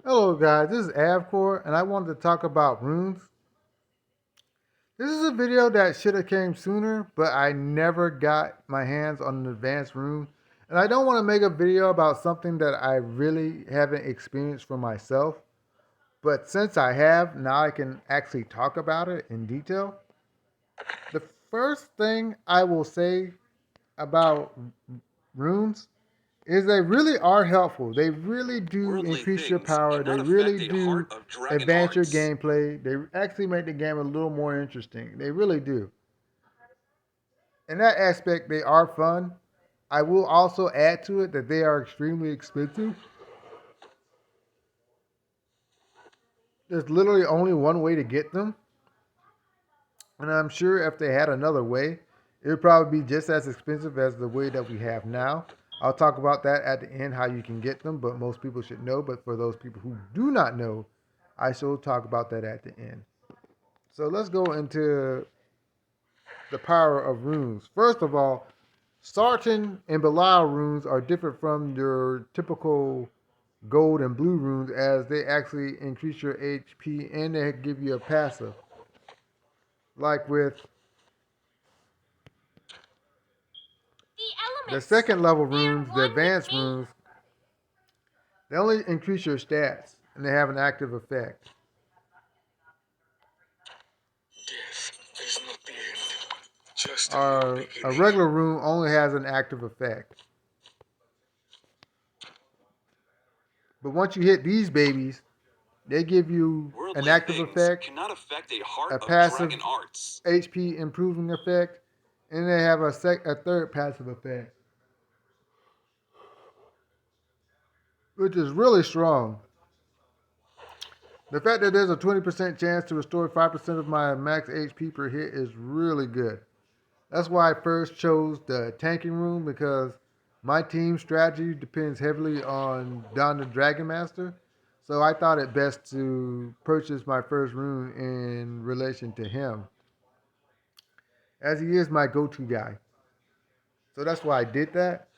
Hello guys, this is Avcoor and I wanted to talk about runes. This is a video that should have came sooner, but I never got my hands on an advanced rune. And I don't want to make a video about something that I really haven't experienced for myself. But since I have, now I can actually talk about it in detail. The first thing I will say about runes is they really are helpful. They really do Worldly increase your things power. They cannot really affect a do heart of dragon advance your hearts. gameplay. They actually make the game a little more interesting. They really do. In that aspect, they are fun. I will also add to it that they are extremely expensive. There's literally only one way to get them. And I'm sure if they had another way, it would probably be just as expensive as the way that we have now. I'll talk about that at the end, how you can get them, but most people should know. But for those people who do not know, I shall talk about that at the end. So let's go into the power of runes. First of all, Sartan and Belial runes are different from your typical gold and blue runes as they actually increase your HP and they give you a passive. Like with the second level runes, the advanced runes, they only increase your stats and they have an active effect. Death is not the end, just a new A beginning. regular rune only has an active effect. But once you hit these babies, they give you an Worldly active things effect, cannot affect a heart a of passive dragon hearts. HP improving effect, and they have a third passive effect, which is really strong. The fact that there's a 20% chance to restore 5% of my max HP per hit is really good. That's why I first chose the tanking room because my team strategy depends heavily on Don the Dragon Master. So I thought it best to purchase my first rune in relation to him, as he is my go-to guy. So that's why I did that.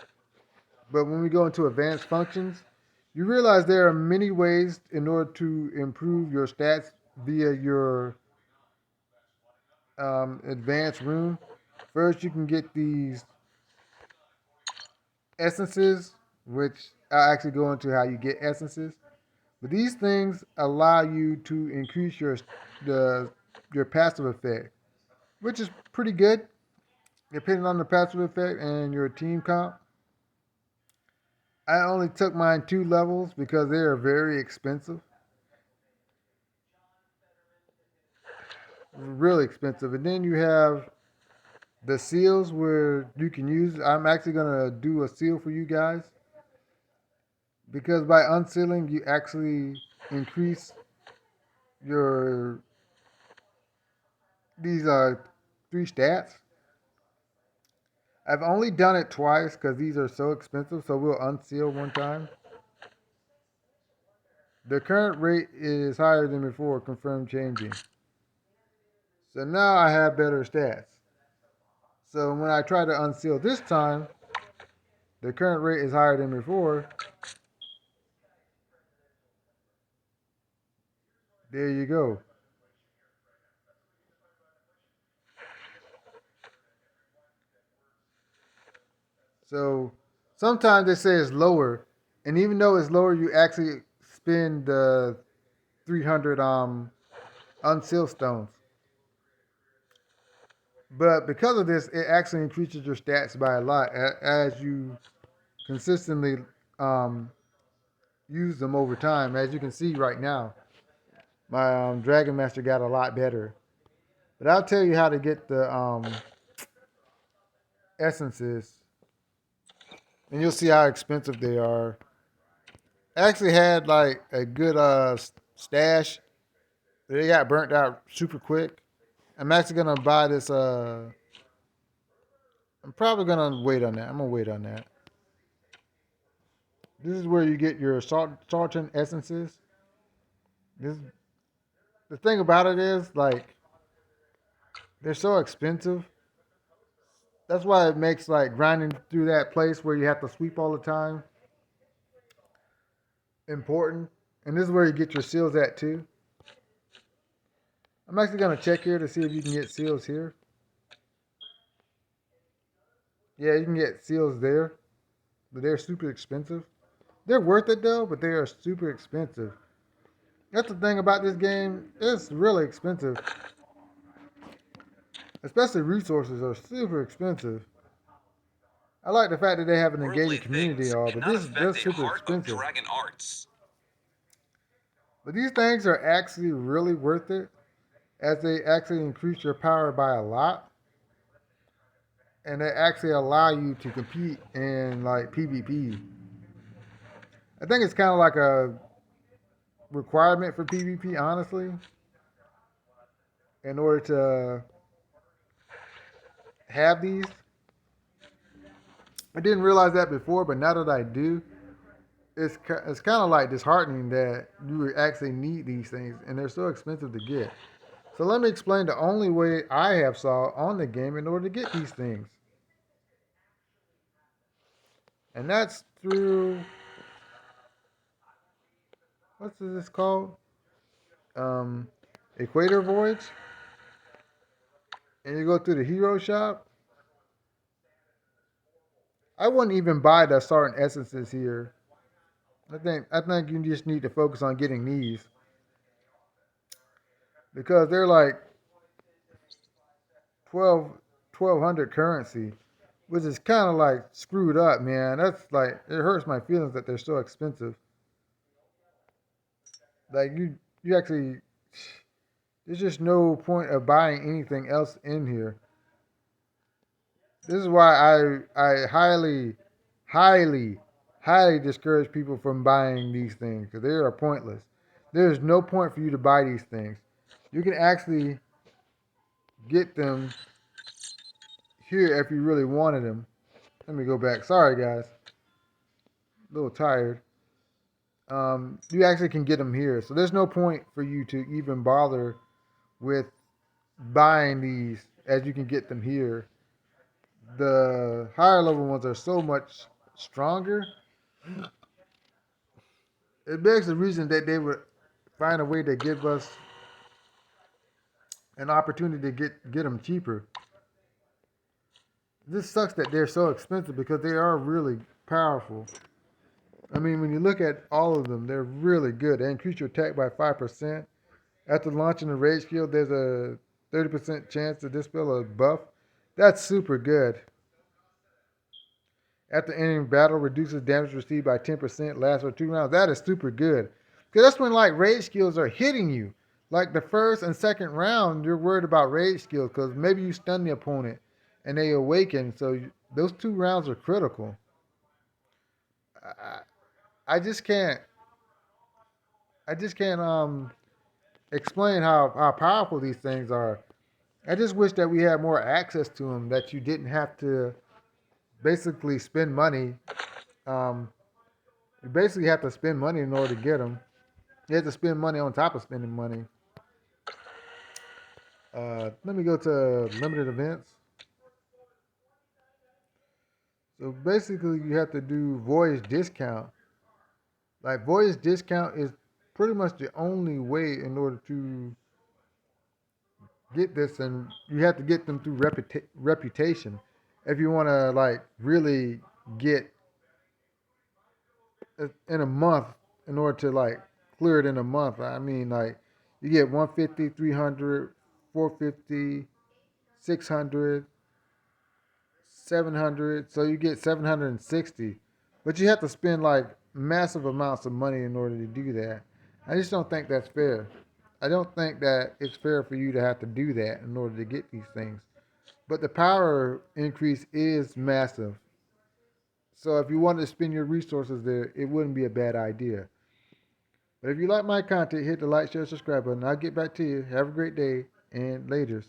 But when we go into advanced functions, you realize there are many ways in order to improve your stats via your advanced rune. First, you can get these essences, which I'll actually go into how you get essences. But these things allow you to increase the your passive effect, which is pretty good depending on the passive effect and your team comp. I only took mine 2 levels because they are very expensive, really expensive. And then you have the seals where you can use. I'm actually gonna do a seal for you guys because by unsealing you actually increase your these 3 stats. I've only done it twice because these are so expensive, so we'll unseal one time. The current rate is higher than before, confirmed changing. So now I have better stats. So when I try to unseal this time, the current rate is higher than before. There you go. So sometimes they say it's lower, and even though it's lower, you actually spend the 300 unsealed stones. But because of this, it actually increases your stats by a lot as you consistently um, use them over time. As you can see right now, my Dragon Master got a lot better. But I'll tell you how to get the essences, and you'll see how expensive they are. I actually had like a good stash. They got burnt out super quick. I'm actually gonna buy this. I'm probably gonna wait on that. I'm gonna wait on that. This is where you get your Sultan essences. This the thing about it is like they're so expensive. That's why it makes like grinding through that place where you have to sweep all the time important. And this is where you get your seals at too. I'm actually gonna check here to see if you can get seals here. Yeah, you can get seals there, but they're super expensive. They're worth it though, but they are super expensive. That's the thing about this game. It's really expensive. Especially resources are super expensive. I like the fact that they have an engaging community, all, but this they're super expensive. But these things are actually really worth it, as they actually increase your power by a lot, and they actually allow you to compete in like PvP. I think it's kind of like a requirement for PvP, honestly, in order to have these. I didn't realize that before, but now that I do, it's kind of like disheartening that you actually need these things and they're so expensive to get. So let me explain the only way I have saw on the game in order to get these things, and that's through what's this called? Um, Equator Voyage, and you go through the hero shop. I wouldn't even buy the certain essences here. I think you just need to focus on getting these because they're like 12, 1200 currency, which is kind of like screwed up, man. That's like it hurts my feelings that they're so expensive. Like you actually, there's just no point of buying anything else in here. This is why I highly, highly discourage people from buying these things because they are pointless. There is no point for you to buy these things. You can actually get them here if you really wanted them. Let me go back. Sorry, guys. A little tired. You actually can get them here. So there's no point for you to even bother with buying these as you can get them here. The higher level ones are so much stronger. It begs the reason that they would find a way to give us an opportunity to get them cheaper. This sucks that they're so expensive because they are really powerful. I mean, when you look at all of them, they're really good. They increase your attack by 5%. After launching a rage skill, there's a 30% chance to dispel a buff. That's super good. After entering battle, reduces damage received by 10%, lasts for 2 rounds. That is super good. Because that's when like rage skills are hitting you. Like the first and second round, you're worried about rage skills because maybe you stun the opponent and they awaken. So those 2 rounds are critical. I, I just can't. I just can't explain how powerful these things are. I just wish that we had more access to them. That you didn't have to basically spend money. Um, you basically have to spend money in order to get them. You have to spend money on top of spending money. Let me go to limited events. So basically, you have to do voyage discount. Like voyage discount is pretty much the only way in order to get this, and you have to get them through reputation. If you want to like really get in a month in order to like clear it in a month. I mean, like you get 150, 300, 450, 600, 700. So you get 760. But you have to spend like massive amounts of money in order to do that. I just don't think that's fair. I don't think that it's fair for you to have to do that in order to get these things. But the power increase is massive. So if you wanted to spend your resources there, it wouldn't be a bad idea. But if you like my content, hit the like, share, subscribe button. I'll get back to you. Have a great day and laters.